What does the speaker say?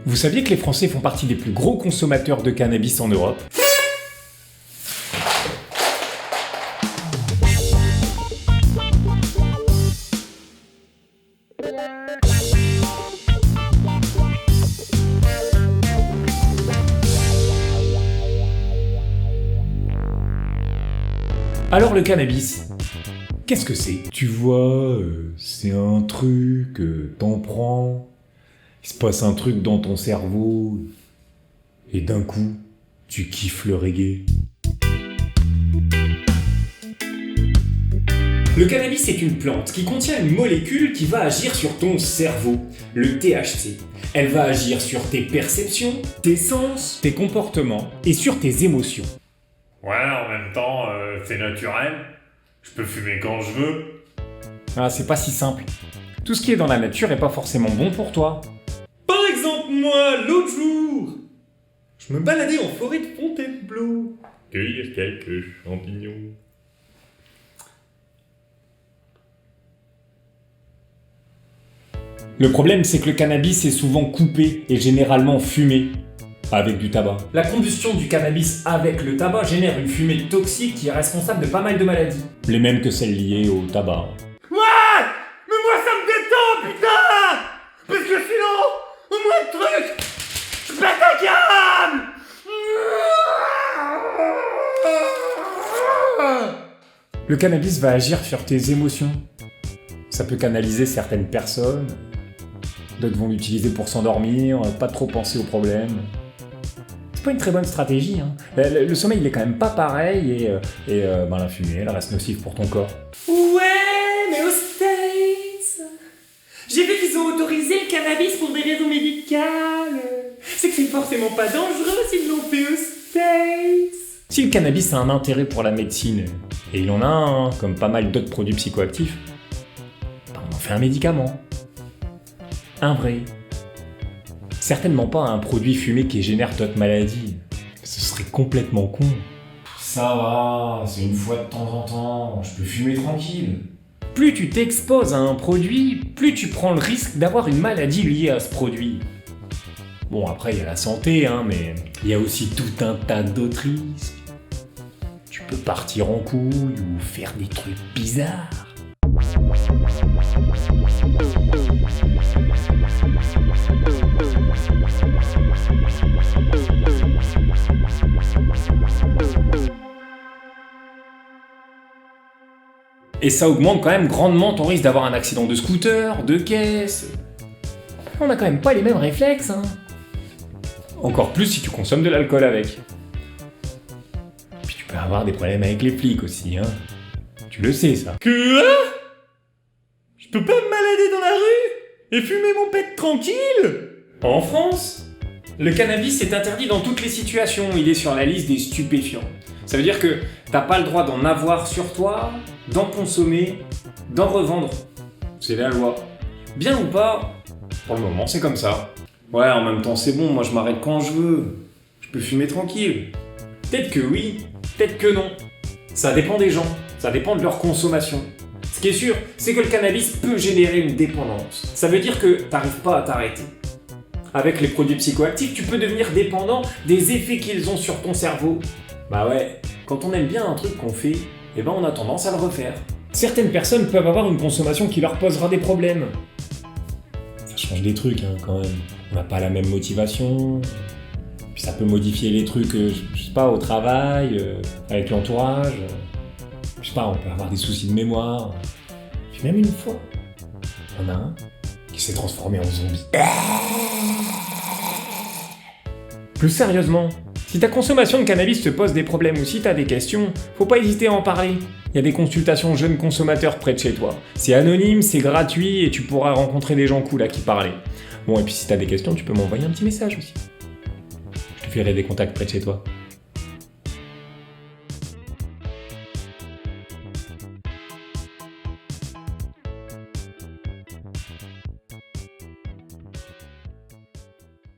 Vous saviez que les Français font partie des plus gros consommateurs de cannabis en Europe? Alors le cannabis, qu'est-ce que c'est? Tu vois, c'est un truc, t'en prends, il se passe un truc dans ton cerveau, et d'un coup, tu kiffes le reggae. Le cannabis est une plante qui contient une molécule qui va agir sur ton cerveau, le THC. Elle va agir sur tes perceptions, tes sens, tes comportements et sur tes émotions. Ouais, en même temps, c'est naturel. Je peux fumer quand je veux. Ah, c'est pas si simple. Tout ce qui est dans la nature est pas forcément bon pour toi. Par exemple, moi, l'autre jour, je me baladais en forêt de Fontainebleau. Cueillir quelques champignons. Le problème, c'est que le cannabis est souvent coupé et généralement fumé avec du tabac. La combustion du cannabis avec le tabac génère une fumée toxique qui est responsable de pas mal de maladies. Les mêmes que celles liées au tabac. Ouais, mais moi ça me détend, putain. Parce que sinon, au moins de truc, je pète un câble. Le cannabis va agir sur tes émotions. Ça peut canaliser certaines personnes. D'autres vont l'utiliser pour s'endormir, pas trop penser aux problèmes. C'est pas une très bonne stratégie, hein. Le sommeil il est quand même pas pareil et la fumée elle reste nocive pour ton corps. Ouais, mais aux States, j'ai vu qu'ils ont autorisé le cannabis pour des raisons médicales. C'est que c'est forcément pas dangereux s'ils l'ont fait aux States. Si le cannabis a un intérêt pour la médecine, et il en a un, comme pas mal d'autres produits psychoactifs, on en fait un médicament. Un vrai. Certainement pas un produit fumé qui génère d'autres maladies. Ce serait complètement con. Ça va, c'est une fois de temps en temps, je peux fumer tranquille. Plus tu t'exposes à un produit, plus tu prends le risque d'avoir une maladie liée à ce produit. Bon, après, il y a la santé, hein, mais il y a aussi tout un tas d'autres risques. Tu peux partir en couille ou faire des trucs bizarres. Et ça augmente quand même grandement ton risque d'avoir un accident de scooter, de caisse. On a quand même pas les mêmes réflexes, hein. Encore plus si tu consommes de l'alcool avec. Puis tu peux avoir des problèmes avec les flics aussi, hein. Tu le sais, ça. Quoi? Je peux pas me balader dans la rue et fumer mon pet tranquille? En France, le cannabis est interdit dans toutes les situations. Il est sur la liste des stupéfiants. Ça veut dire que t'as pas le droit d'en avoir sur toi, d'en consommer, d'en revendre. C'est la loi. Bien ou pas, pour le moment c'est comme ça. Ouais, en même temps c'est bon, moi je m'arrête quand je veux. Je peux fumer tranquille. Peut-être que oui, peut-être que non. Ça dépend des gens, ça dépend de leur consommation. Ce qui est sûr, c'est que le cannabis peut générer une dépendance. Ça veut dire que t'arrives pas à t'arrêter. Avec les produits psychoactifs, tu peux devenir dépendant des effets qu'ils ont sur ton cerveau. Bah ouais, quand on aime bien un truc qu'on fait, on a tendance à le refaire. Certaines personnes peuvent avoir une consommation qui leur posera des problèmes. Ça change des trucs, hein, quand même. On n'a pas la même motivation. Puis ça peut modifier les trucs, je sais pas, au travail, avec l'entourage. Je sais pas, on peut avoir des soucis de mémoire. Puis même une fois, il y en a un qui s'est transformé en zombie. Plus sérieusement, si ta consommation de cannabis te pose des problèmes ou si t'as des questions, faut pas hésiter à en parler. Il y a des consultations jeunes consommateurs près de chez toi. C'est anonyme, c'est gratuit et tu pourras rencontrer des gens cool à qui parler. Bon, et puis si t'as des questions, tu peux m'envoyer un petit message aussi. Je te filerai des contacts près de chez toi.